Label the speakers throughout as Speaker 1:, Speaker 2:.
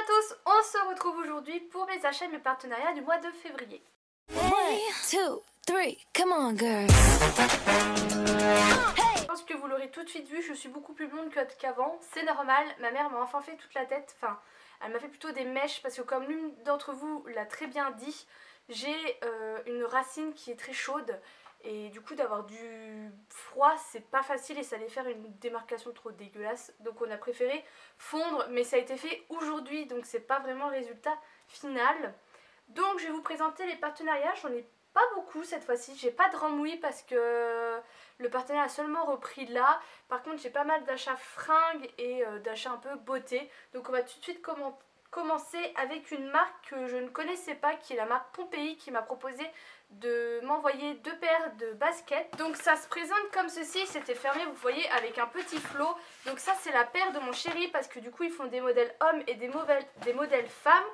Speaker 1: à tous, on se retrouve aujourd'hui pour mes achats et mes partenariats du mois de février.
Speaker 2: 1, 2, 3, come on girl.
Speaker 1: Je pense que vous l'aurez tout de suite vu, je suis beaucoup plus blonde qu'avant, c'est normal, ma mère m'a enfin fait toute la tête, enfin elle m'a fait plutôt des mèches parce que comme l'une d'entre vous l'a très bien dit, j'ai une racine qui est très chaude et du coup d'avoir du froid c'est pas facile et ça allait faire une démarcation trop dégueulasse, donc on a préféré fondre, mais ça a été fait aujourd'hui donc c'est pas vraiment le résultat final. Donc je vais vous présenter les partenariats, j'en ai pas beaucoup cette fois-ci, j'ai pas de remouille parce que le partenaire a seulement repris là. Par contre j'ai pas mal d'achats fringues et d'achats un peu beauté. Donc on va tout de suite commencer avec une marque que je ne connaissais pas, qui est la marque Pompéi, qui m'a proposé de m'envoyer 2 paires de baskets. Donc ça se présente comme ceci, c'était fermé vous voyez avec un petit flot. Donc ça c'est la paire de mon chéri parce que du coup ils font des modèles hommes et des modèles femmes.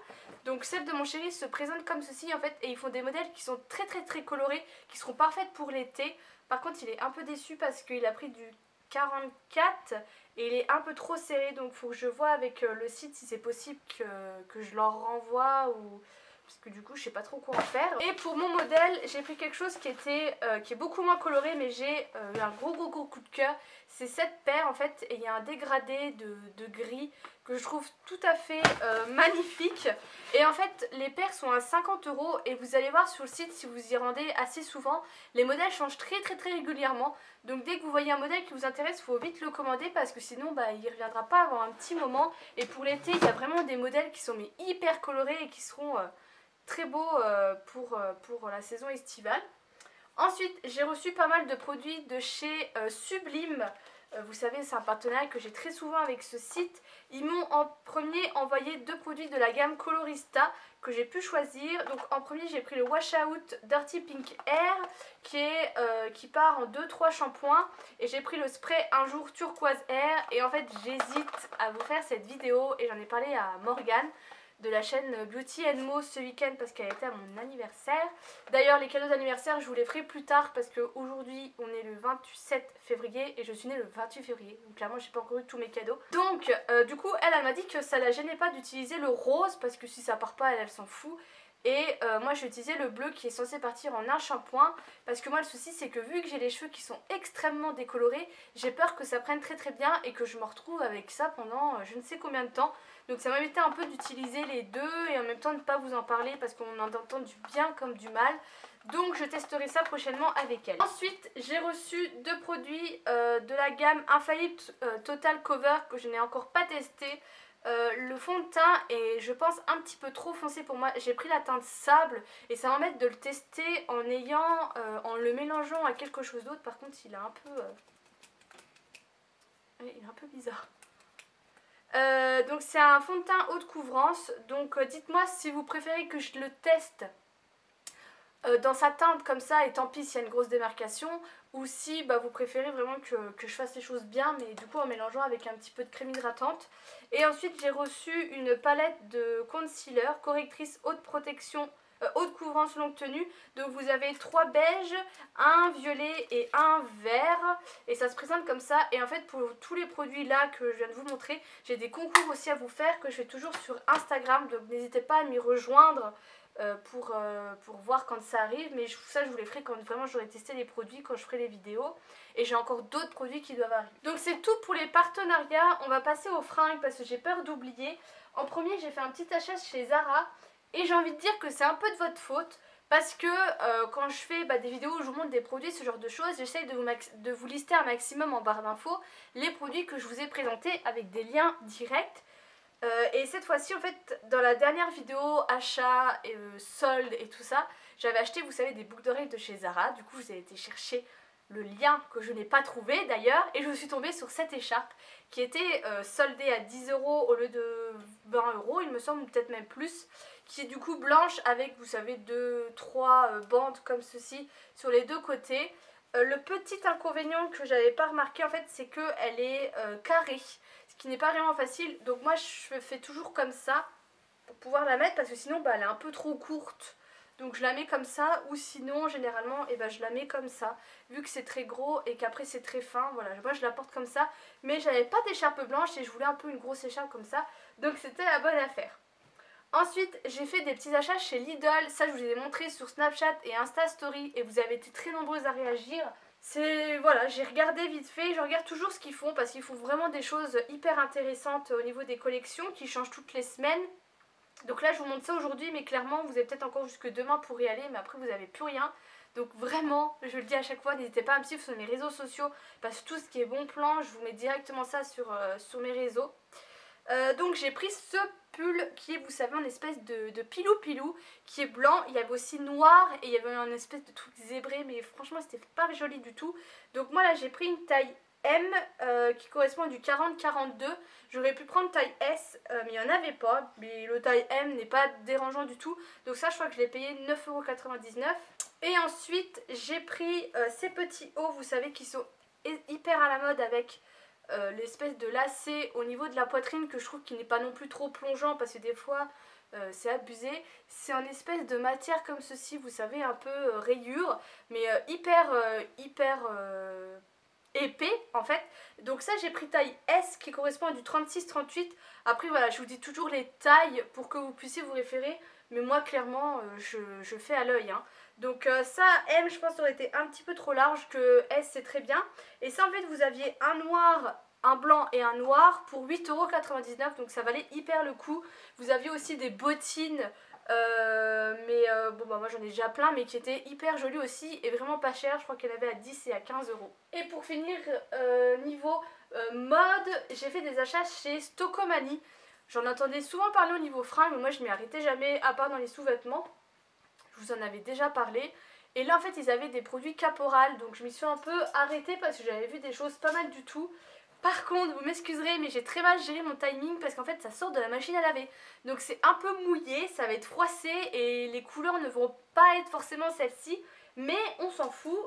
Speaker 1: Donc celle de mon chéri se présente comme ceci en fait et ils font des modèles qui sont très colorés, qui seront parfaites pour l'été. Par contre il est un peu déçu parce qu'il a pris du 44 et il est un peu trop serré, donc il faut que je vois avec le site si c'est possible que je leur renvoie ou... parce que du coup je sais pas trop quoi en faire. Et pour mon modèle j'ai pris quelque chose qui est beaucoup moins coloré, mais j'ai eu un gros coup de cœur. C'est cette paire en fait et il y a un dégradé de gris que je trouve tout à fait magnifique. Et en fait les paires sont à 50 € et vous allez voir sur le site, si vous y rendez assez souvent, les modèles changent très régulièrement. Donc dès que vous voyez un modèle qui vous intéresse, il faut vite le commander parce que sinon il ne reviendra pas avant un petit moment. Et pour l'été il y a vraiment des modèles qui sont mais hyper colorés et qui seront très beaux pour la saison estivale. Ensuite j'ai reçu pas mal de produits de chez Sublime. Vous savez c'est un partenariat que j'ai très souvent avec ce site. Ils m'ont en premier envoyé 2 produits de la gamme Colorista que j'ai pu choisir. Donc en premier j'ai pris le Wash Out Dirty Pink Air qui part en 2-3 shampoings. Et j'ai pris le spray Un Jour Turquoise Air. Et en fait j'hésite à vous faire cette vidéo et j'en ai parlé à Morgane de la chaîne Beauty and Mo ce week-end parce qu'elle était à mon anniversaire. D'ailleurs les cadeaux d'anniversaire je vous les ferai plus tard parce qu'aujourd'hui on est le 27 février et je suis née le 28 février. Donc clairement j'ai pas encore eu tous mes cadeaux. Donc du coup elle m'a dit que ça la gênait pas d'utiliser le rose parce que si ça part pas elle s'en fout. Et moi je vais utiliser le bleu qui est censé partir en un shampoing parce que moi le souci c'est que vu que j'ai les cheveux qui sont extrêmement décolorés, j'ai peur que ça prenne très bien et que je me retrouve avec ça pendant je ne sais combien de temps. Donc ça m'invitait un peu d'utiliser les deux et en même temps de ne pas vous en parler parce qu'on en entend du bien comme du mal. Donc je testerai ça prochainement avec elle. Ensuite j'ai reçu 2 produits de la gamme Infaillible Total Cover que je n'ai encore pas testé. Le fond de teint est je pense un petit peu trop foncé pour moi. J'ai pris la teinte sable et ça m'embête de le tester en le mélangeant à quelque chose d'autre. Par contre il est un peu il est un peu bizarre. Donc c'est un fond de teint haute couvrance. Donc dites-moi si vous préférez que je le teste dans sa teinte comme ça et tant pis s'il y a une grosse démarcation, ou si vous préférez vraiment que je fasse les choses bien mais du coup en mélangeant avec un petit peu de crème hydratante. Et ensuite j'ai reçu une palette de concealer correctrice haute protection haute couvrance longue tenue. Donc vous avez 3 beiges, un violet et un vert et ça se présente comme ça. Et en fait pour tous les produits là que je viens de vous montrer, j'ai des concours aussi à vous faire que je fais toujours sur Instagram, donc n'hésitez pas à m'y rejoindre pour voir quand ça arrive. Mais ça je vous les ferai quand vraiment j'aurai testé les produits, quand je ferai les vidéos. Et j'ai encore d'autres produits qui doivent arriver. Donc c'est tout pour les partenariats. On va passer aux fringues parce que j'ai peur d'oublier. En premier j'ai fait un petit achat chez Zara. Et j'ai envie de dire que c'est un peu de votre faute parce que quand je fais des vidéos où je vous montre des produits, ce genre de choses, j'essaye de vous lister un maximum en barre d'infos les produits que je vous ai présentés avec des liens directs. Et cette fois-ci en fait dans la dernière vidéo achat, solde et tout ça, j'avais acheté vous savez des boucles d'oreilles de chez Zara. Du coup j'ai été chercher le lien que je n'ai pas trouvé d'ailleurs et je suis tombée sur cette écharpe qui était soldée à 10 € au lieu de 20 € il me semble, peut-être même plus, qui est du coup blanche avec vous savez 2-3 bandes comme ceci sur les deux côtés. Le petit inconvénient que j'avais pas remarqué en fait c'est qu'elle est carrée, ce qui n'est pas vraiment facile. Donc moi je fais toujours comme ça pour pouvoir la mettre parce que sinon elle est un peu trop courte. Donc je la mets comme ça, ou sinon généralement je la mets comme ça, vu que c'est très gros et qu'après c'est très fin. Voilà, moi je la porte comme ça, mais j'avais pas d'écharpe blanche et je voulais un peu une grosse écharpe comme ça, donc c'était la bonne affaire. Ensuite, j'ai fait des petits achats chez Lidl. Ça, je vous ai montré sur Snapchat et Insta Story et vous avez été très nombreuses à réagir. Voilà, j'ai regardé vite fait. Je regarde toujours ce qu'ils font parce qu'ils font vraiment des choses hyper intéressantes au niveau des collections qui changent toutes les semaines. Donc là, je vous montre ça aujourd'hui, mais clairement, vous avez peut-être encore jusque demain pour y aller, mais après, vous n'avez plus rien. Donc vraiment, je le dis à chaque fois, n'hésitez pas à me suivre sur mes réseaux sociaux parce que tout ce qui est bon plan, je vous mets directement ça sur mes réseaux. Donc j'ai pris ce pull qui est, vous savez, en espèce de pilou-pilou qui est blanc. Il y avait aussi noir et il y avait un espèce de truc zébré, mais franchement c'était pas joli du tout. Donc moi là j'ai pris une taille M qui correspond à du 40-42. J'aurais pu prendre taille S, mais il n'y en avait pas. Mais le taille M n'est pas dérangeant du tout. Donc ça, je crois que je l'ai payé 9,99 €. Et ensuite, j'ai pris ces petits hauts, vous savez, qui sont hyper à la mode avec l'espèce de lacet au niveau de la poitrine que je trouve qui n'est pas non plus trop plongeant parce que des fois c'est abusé. C'est en espèce de matière comme ceci, vous savez, un peu rayure, mais hyper épais en fait. Donc ça j'ai pris taille S qui correspond à du 36-38. Après voilà, je vous dis toujours les tailles pour que vous puissiez vous référer, mais moi clairement je fais à l'œil hein. Donc ça M je pense ça aurait été un petit peu trop large, que S c'est très bien. Et ça en fait vous aviez un noir, un blanc et un noir pour 8,99 €, donc ça valait hyper le coup. Vous aviez aussi des bottines bon bah moi j'en ai déjà plein, mais qui étaient hyper jolies aussi et vraiment pas chères. Je crois qu'il y en avait à 10 et à 15 €. Et pour finir niveau mode, j'ai fait des achats chez Stocomanie. J'en entendais souvent parler au niveau fringues, mais moi je m'y arrêtais jamais à part dans les sous-vêtements. Je vous en avais déjà parlé. Et là en fait ils avaient des produits Caporal, donc je m'y suis un peu arrêtée parce que j'avais vu des choses pas mal du tout. Par contre, vous m'excuserez, mais j'ai très mal géré mon timing parce qu'en fait ça sort de la machine à laver. Donc c'est un peu mouillé, ça va être froissé et les couleurs ne vont pas être forcément celles-ci. Mais on s'en fout,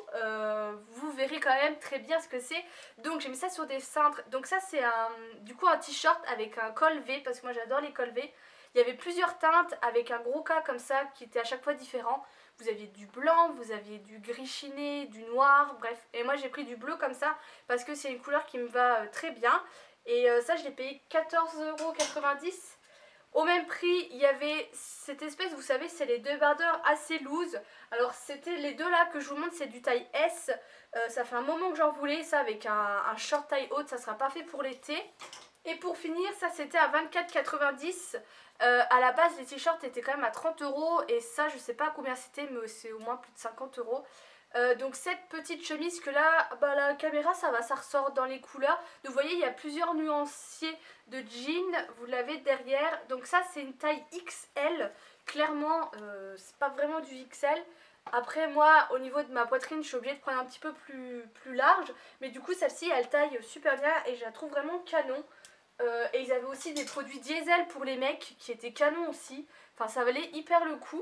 Speaker 1: vous verrez quand même très bien ce que c'est. Donc j'ai mis ça sur des cintres. Donc ça c'est du coup un t-shirt avec un col V parce que moi j'adore les cols V. Il y avait plusieurs teintes avec un gros cas comme ça qui était à chaque fois différent. Vous aviez du blanc, vous aviez du gris chiné, du noir, bref. Et moi j'ai pris du bleu comme ça parce que c'est une couleur qui me va très bien. Et ça je l'ai payé 14,90 €. Au même prix, il y avait cette espèce, vous savez, c'est les débardeurs assez loose. Alors c'était les deux là que je vous montre, c'est du taille S. Ça fait un moment que j'en voulais, ça avec un short taille haute, ça sera parfait pour l'été. Et pour finir, ça c'était à 24,90 €. À la base les t-shirts étaient quand même à 30 € et ça je sais pas combien c'était, mais c'est au moins plus de 50 €. Donc cette petite chemise que là, bah, la caméra ça ressort dans les couleurs. Donc vous voyez il y a plusieurs nuanciers de jeans, vous l'avez derrière. Donc ça c'est une taille XL, clairement c'est pas vraiment du XL. Après moi au niveau de ma poitrine je suis obligée de prendre un petit peu plus large. Mais du coup celle-ci elle taille super bien et je la trouve vraiment canon. Et ils avaient aussi des produits diesel pour les mecs qui étaient canons aussi. Enfin ça valait hyper le coup.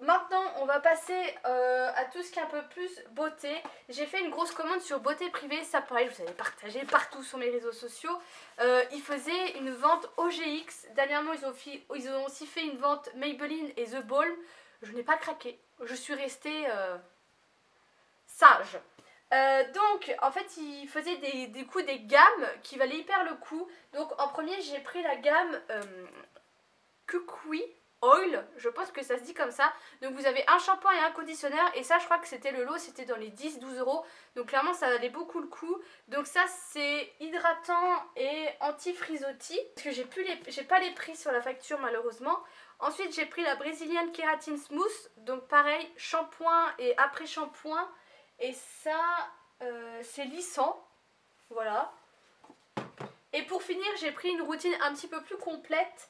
Speaker 1: Maintenant on va passer à tout ce qui est un peu plus beauté. J'ai fait une grosse commande sur Beauté Privée. Ça pareil je vous avais partagé partout sur mes réseaux sociaux. Ils faisaient une vente OGX. Dernièrement ils ont aussi fait une vente Maybelline et The Balm. Je n'ai pas craqué. Je suis restée sage. Donc en fait ils faisaient des gammes qui valaient hyper le coup. Donc en premier j'ai pris la gamme Kukui Oil, je pense que ça se dit comme ça. Donc vous avez un shampoing et un conditionneur. Et ça je crois que c'était le lot, c'était dans les 10-12 €. Donc clairement ça valait beaucoup le coup. Donc ça c'est hydratant et anti-frisottis. Parce que j'ai pas les prix sur la facture malheureusement. Ensuite j'ai pris la Brazilian Keratin Smooth. Donc pareil, shampoing et après shampoing. Et ça c'est lissant. Voilà. Et pour finir j'ai pris une routine un petit peu plus complète.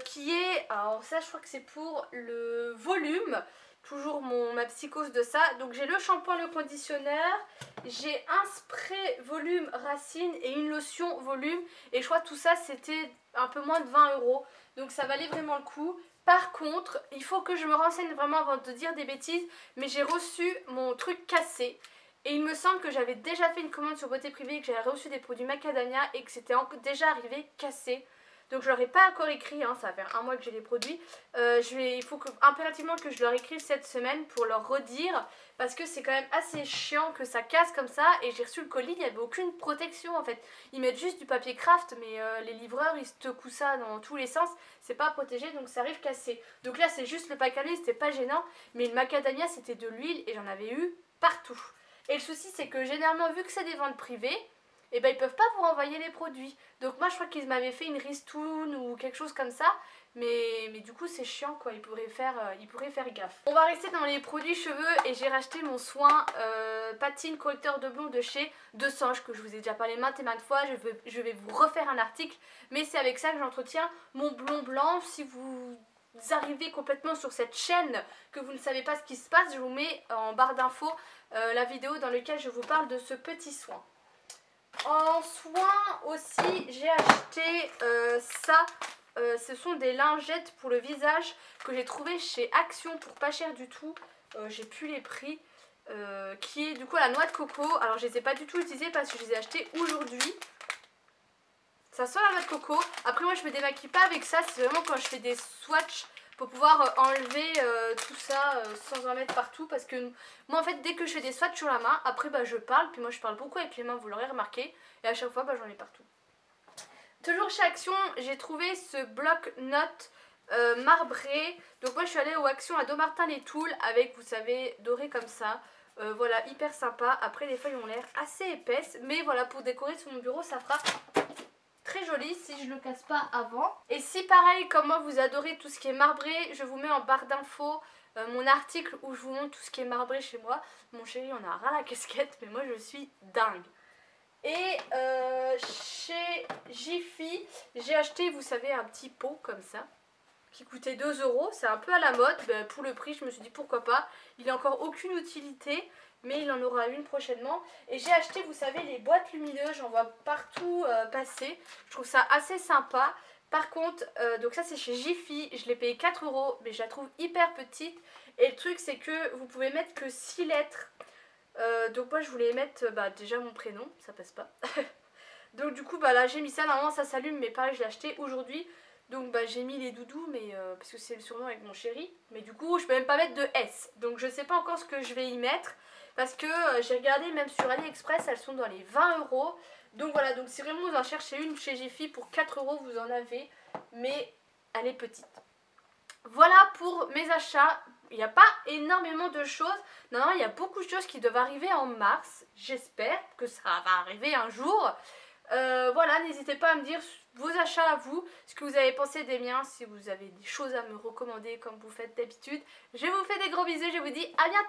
Speaker 1: Qui est, alors ça je crois que c'est pour le volume, toujours ma psychose de ça. Donc j'ai le shampoing, le conditionneur, j'ai un spray volume racine et une lotion volume. Et je crois que tout ça c'était un peu moins de 20 €. Donc ça valait vraiment le coup. Par contre, il faut que je me renseigne vraiment avant de dire des bêtises. Mais j'ai reçu mon truc cassé. Et il me semble que j'avais déjà fait une commande sur Beauté Privée et que j'avais reçu des produits macadamia et que c'était déjà arrivé cassé. Donc je leur ai pas encore écrit, hein, ça va faire un mois que j'ai les produits. Il faut impérativement que je leur écrive cette semaine pour leur redire, parce que c'est quand même assez chiant que ça casse comme ça. Et j'ai reçu le colis, il n'y avait aucune protection en fait. Ils mettent juste du papier craft, mais les livreurs ils secouent ça dans tous les sens, c'est pas protégé, donc ça arrive cassé. Donc là c'est juste le pack à l'huile, c'était pas gênant, mais le macadamia c'était de l'huile et j'en avais eu partout. Et le souci c'est que généralement, vu que c'est des ventes privées, et ben ils peuvent pas vous renvoyer les produits. Donc moi je crois qu'ils m'avaient fait une ristourne ou quelque chose comme ça, mais du coup c'est chiant quoi, ils pourraient faire gaffe. On va rester dans les produits cheveux et j'ai racheté mon soin patine correcteur de blond de chez Desange, que je vous ai déjà parlé maintes et maintes fois. Je vais vous refaire un article, mais c'est avec ça que j'entretiens mon blond blanc. Si vous arrivez complètement sur cette chaîne, que vous ne savez pas ce qui se passe, je vous mets en barre d'infos la vidéo dans laquelle je vous parle de ce petit soin. En soin aussi, j'ai acheté ça. Ce sont des lingettes pour le visage que j'ai trouvé chez Action pour pas cher du tout. J'ai plus les prix. Qui est du coup à la noix de coco. Alors je les ai pas du tout utilisées parce que je les ai achetées aujourd'hui. Ça sent la noix de coco. Après moi je me démaquille pas avec ça. C'est vraiment quand je fais des swatchs pour pouvoir enlever tout ça sans en mettre partout. Parce que moi en fait dès que je fais des swatchs sur la main, après bah, je parle. Puis moi je parle beaucoup avec les mains, vous l'aurez remarqué. Et à chaque fois bah, j'en ai partout. Toujours chez Action, j'ai trouvé ce bloc-notes marbré. Donc moi je suis allée au Action à Dommartin-les-Toules avec, vous savez, doré comme ça. Voilà, hyper sympa. Après les feuilles ont l'air assez épaisses. Mais voilà, pour décorer sur mon bureau ça fera très joli si je le casse pas avant. Et si pareil comme moi vous adorez tout ce qui est marbré, je vous mets en barre d'infos mon article où je vous montre tout ce qui est marbré chez moi. Mon chéri on a ras la casquette, mais moi je suis dingue. Et chez Jiffy, j'ai acheté, vous savez, un petit pot comme ça, qui coûtait 2 €. C'est un peu à la mode, ben, pour le prix, je me suis dit pourquoi pas. Il n'a encore aucune utilité, mais il en aura une prochainement. Et j'ai acheté, vous savez, les boîtes lumineuses, j'en vois partout passer. Je trouve ça assez sympa. Par contre, donc ça c'est chez Jiffy, je l'ai payé 4 €, mais je la trouve hyper petite. Et le truc c'est que vous pouvez mettre que 6 lettres. Donc moi je voulais mettre déjà mon prénom, ça passe pas. Donc du coup bah là j'ai mis ça, normalement ça s'allume, mais pareil je l'ai acheté aujourd'hui. Donc bah j'ai mis les doudous, mais parce que c'est le surnom avec mon chéri. Mais du coup je peux même pas mettre de S. Donc je sais pas encore ce que je vais y mettre. Parce que j'ai regardé même sur AliExpress, elles sont dans les 20 €. Donc voilà, donc si vraiment vous en cherchez une chez Jiffy pour 4 € vous en avez. Mais elle est petite. Voilà pour mes achats. Il n'y a pas énormément de choses. Non, il y a beaucoup de choses qui doivent arriver en mars. J'espère que ça va arriver un jour. Voilà, n'hésitez pas à me dire vos achats à vous, ce que vous avez pensé des miens, si vous avez des choses à me recommander comme vous faites d'habitude. Je vous fais des gros bisous, je vous dis à bientôt.